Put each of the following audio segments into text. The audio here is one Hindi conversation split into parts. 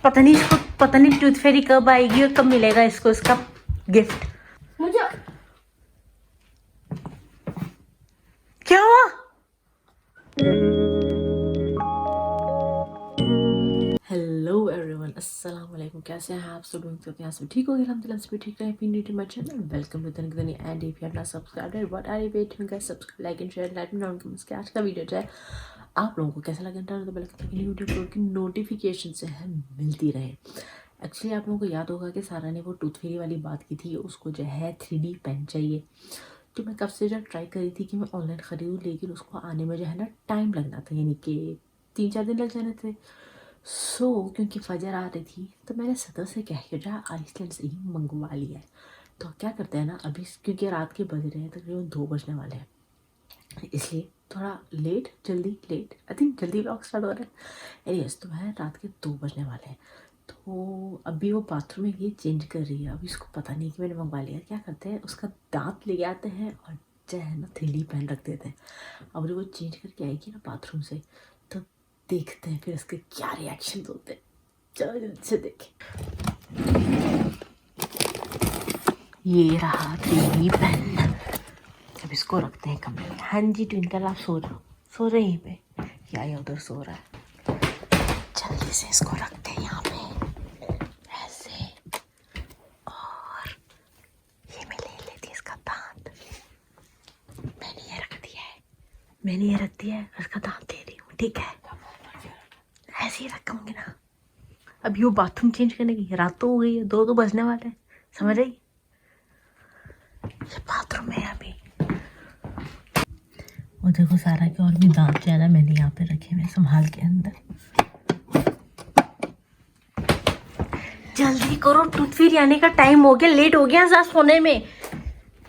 पता नहीं टूथ फेरी कब आएगी और कब मिलेगा इसको इसका गिफ्ट। मुझे क्या हुआ? हेलो एवरीवन, अस्सलाम वालेकुम। कैसे हैं आप सब? डूइंग यहाँ से ठीक हो गया, अल्हम्दुलिल्लाह सभी ठीक है। New to my channel, welcome to the and if you have not subscribed, what are you waiting guys? Subscribe, like and share, let me know in comments कि आज का वीडियो जो है आप लोगों को कैसा लगा। तो बेल न्यू वीडियो की नोटिफिकेशन से है मिलती रहे। एक्चुअली आप लोगों को याद होगा कि सारा ने वो टूथ फेरी वाली बात की थी, उसको जो है 3D पेन चाहिए। तो मैं कब से जो ट्राई करी थी कि मैं ऑनलाइन ख़रीदूँ, लेकिन उसको आने में जो है ना टाइम लगना था, यानी कि 3-4 दिन लग जाने थे। क्योंकि फजर आ रही थी तो मैंने सदर से कह के जो आइसलैंड से ही मंगवा लिया है। तो क्या करते हैं ना, अभी क्योंकि रात के बज रहे हैं तकरीबन 2 बजने वाले हैं, इसलिए थोड़ा जल्दी लेट आई थिंक जल्दी व्लॉग स्टार्ट हो रहा है। एनीवेज तो है रात के 2 बजने वाले हैं। तो अभी वो बाथरूम में ये चेंज कर रही है, अभी इसको पता नहीं कि मैंने मंगवा लिया। क्या करते हैं, उसका दांत ले आते हैं और जो है ना 3D पेन रख देते हैं। अब जब वो चेंज करके आएगी ना बाथरूम से, तो देखते हैं फिर इसके क्या रिएक्शन होते हैं। चलो जल्दी से देखें। ये रहा 3D पेन। अब इसको रखते हैं कमरे में। हाँ जी ट्विंकल, आप सो रहे यहीं पे, या ये उधर सो रहा है। जल्दी से इसको रखते हैं यहाँ पे ऐसे। और ये मैं ले लेती इसका दांत। मैंने ये रख दिया है, उसका दांत दे रही हूँ, ठीक है? ऐसे ही रखूंगी ना। अभी वो बाथरूम चेंज करने की रात तो हो गई है, 2 बजने वाले हैं, समझ आई? ये बाथरूम में है अभी। और देखो सारा के और भी दांत जो है ना मैंने यहाँ पे रखे हुए संभाल के अंदर। जल्दी करो, टूथ फेरी आने का टाइम हो गया, लेट हो गया जरा सोने में।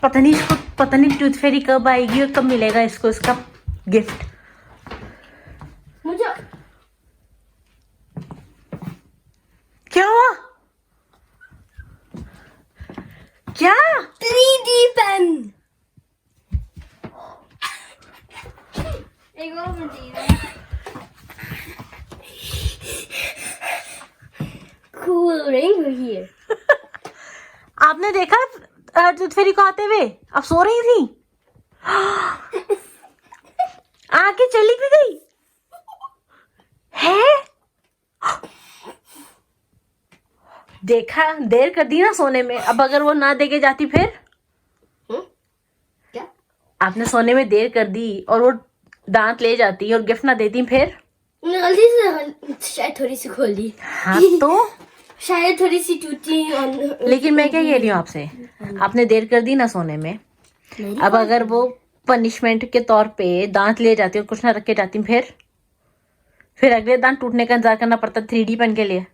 पता नहीं टूथ फेरी कब आएगी और कब मिलेगा इसको इसका गिफ्ट। मुझे क्या हुआ? क्या? 3D पेन एक और मुझे cool rain here. आपने देखा टूथ फेरी को आते हुए? आप सो रही थी, आके चली भी गई है। देखा, देर कर दी ना सोने में। अब अगर वो ना देके जाती फिर? क्या? आपने सोने में देर कर दी और वो दांत ले जाती और गिफ्ट ना देती फिर? गलती से शायद थोड़ी सी खोल दी। हाँ तो शायद थोड़ी सी टूटी और लेकिन मैं क्या कह रही हूँ आपसे, आपने देर कर दी ना सोने में। अब अगर वो पनिशमेंट के तौर पे दांत ले जाती और कुछ ना रख के जाती फिर अगले दांत टूटने का इंतजार करना पड़ता 3D पेन के लिए।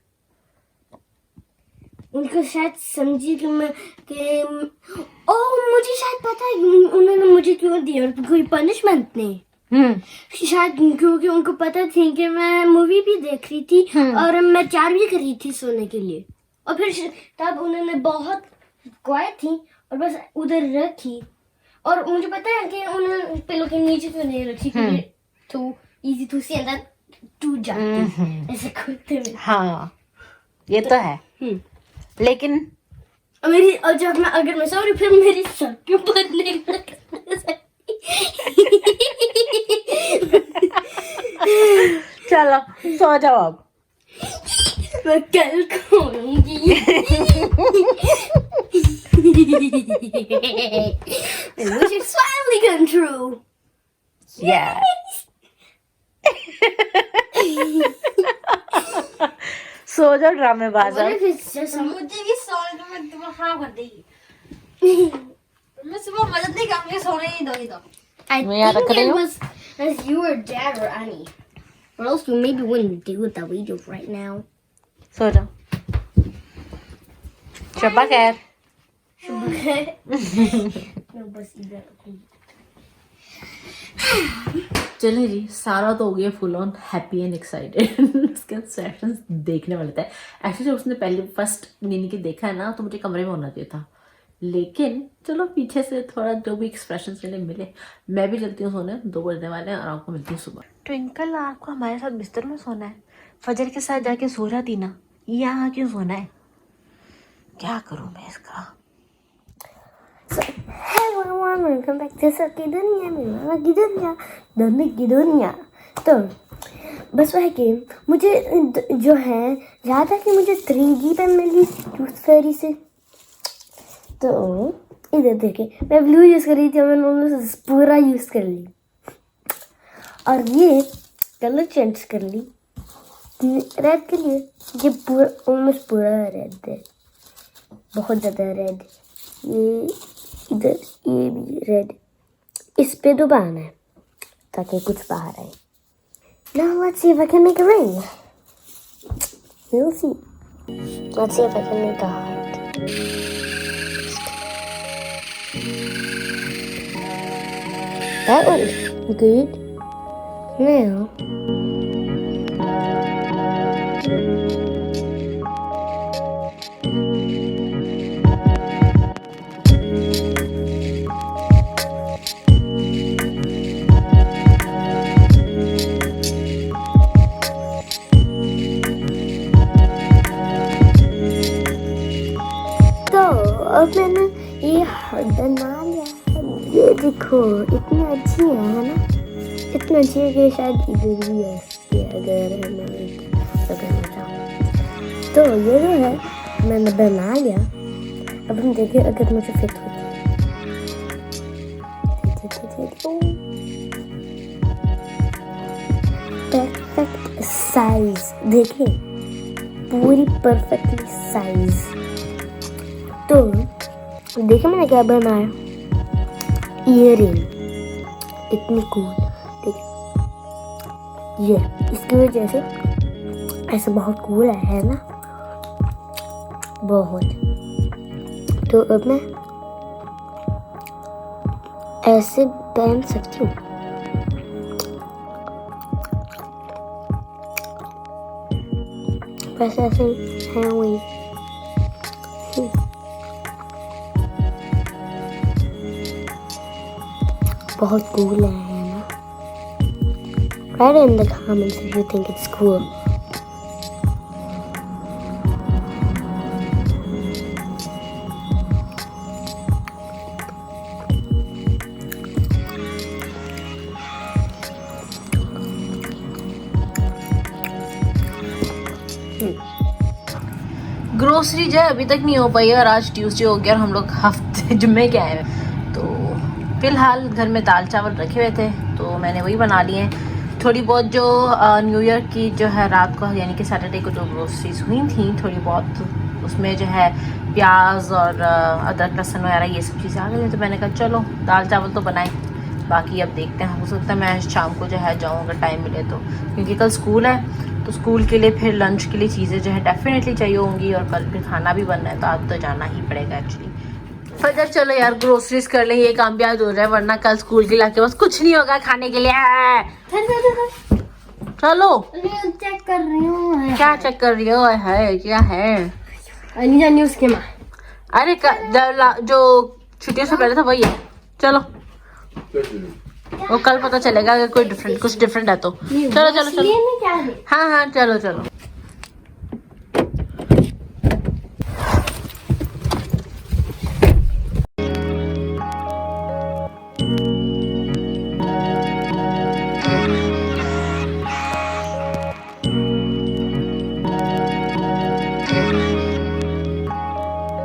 उनको शायद समझी कि मैं कि मुझे शायद पता है उन्होंने मुझे क्यों दिया, कोई पनिशमेंट नहीं। शायद क्योंकि उनको पता थी कि मैं मूवी भी देख रही थी और मैं तैयार भी कर रही थी सोने के लिए। और फिर तब उन्होंने बहुत क्वाइट थी और बस उधर रखी। और मुझे पता है कि उन्होंने पिलो के नीचे क्यों नहीं रखी, क्योंकि तो इजी टू सी अंदर टूट जाती ऐसे खुलते में। हाँ ये तो है, लेकिन मेरी और जब मैं अगर मैं सॉरी फिर मेरी सर के ऊपर नहीं चलो सो जाओ अब। मैं कल खोलूंगी। I wish it's finally come true. Yeah. सो जाओ ड्रामेबाज। What if it's just मुझे भी सोने तो मैं दिमाग खराब कर देगी। मैं सुबह मदद नहीं करूंगी, सोने नहीं दूंगी तो। I मैं यहाँ think रख रही it हूँ। was as you or Dad or Annie. Or else we maybe wouldn't do the video right now. सो जाओ। शब्बा खैर। No, बस इधर। चले जी, सारा तो हो गया full on happy and excited. उसके सेशंस देखने वाले थे। एक्चुअली जब उसने पहले फर्स्ट यानी कि देखा है ना, तो मुझे कमरे में होना चाहिए था, लेकिन चलो पीछे से थोड़ा जो भी एक्सप्रेशन मेरे मिले। मैं भी चलती हूँ सोने, 2 बजने वाले हैं और आपको मिलती हूँ सुबह। ट्विंकल, आपको हमारे साथ बिस्तर में सोना है? फजर के साथ जाके सो जाती ना, यहाँ क्यों सोना है? क्या करूँ मैं इसका? Hello everyone, welcome back to सबकी दुनिया में मामा की दुनिया, मम्मी की दुनिया। तो बस वह गेम मुझे जो है याद है कि मुझे 3G पेन मिली टूथ फेरी से। तो इधर देखिए, मैं ब्लू यूज़ कर रही थी, मैंने उनमें से पूरा यूज़ कर ली और ये कलर चेंज कर ली रेड के लिए। ये पूरा ऑलमोस्ट पूरा रेड है, बहुत ज़्यादा रेड। ये इधर ये भी रेड, इस पे दबाना है ताकि कुछ बाहर आए। Now let's see if I can make a ring. We'll see. Let's see if I can make a heart. That one's good. Now अब मैंने ये बना लिया है। ये देखो इतनी अच्छी है ना, इतनी अच्छी है कि शायद इधर भी ऐसी अगर मैं लगाना चाहूँ। तो ये जो है मैंने बना लिया। अब हम देखें अगर मुझे फिट होती है। परफेक्ट साइज देखिए, पूरी परफेक्टली साइज। तो देखिए मैंने क्या बनाया, ईयरिंग इतनी कूल। देखिए ये इसकी वजह से ऐसा बहुत कूल है ना, बहुत। तो अब मैं ऐसे पहन सकती हूँ। बस ऐसे है वही। बहुत cool है ना? Write in the comments if you think it's cool. Grocery जो है अभी तक नहीं हो पाई है और आज ट्यूसडे हो गया और हम लोग हफ्ते जुम्मे के आए हैं। तो फिलहाल घर में दाल चावल रखे हुए थे तो मैंने वही बना लिए हैं। थोड़ी बहुत जो न्यू ईयर की जो है रात को यानी कि सैटरडे को जो ग्रोसरीज हुई थी थोड़ी बहुत, उसमें जो है प्याज और अदरक लहसुन वगैरह ये सब चीज़ें आ गई थी। तो मैंने कहा चलो दाल चावल तो बनाए, बाकी अब देखते हैं। हो सकता है मैं शाम को जो है जाऊँ अगर टाइम मिले तो, क्योंकि कल स्कूल है तो स्कूल के लिए फिर लंच के लिए चीज़ें जो है डेफिनेटली चाहिए होंगी और कल फिर खाना भी बनना है तो आज तो जाना ही पड़ेगा एक्चुअली। फजर चलो यार ग्रोसरीज कर लें, ये काम भी आज हो जाए वरना कल स्कूल के लाके बस कुछ नहीं होगा खाने के लिए। चलो चेक कर रही हूँ। क्या चेक कर रही हो? है क्या है? अनिजा न्यूज़ के माँ। अरे जो छुट्टियों से पहले था वही है। चलो वो कल पता चलेगा अगर कोई डिफरेंट कुछ डिफरेंट है तो। चलो चलो चलो। क्या है? हाँ हाँ चलो चलो।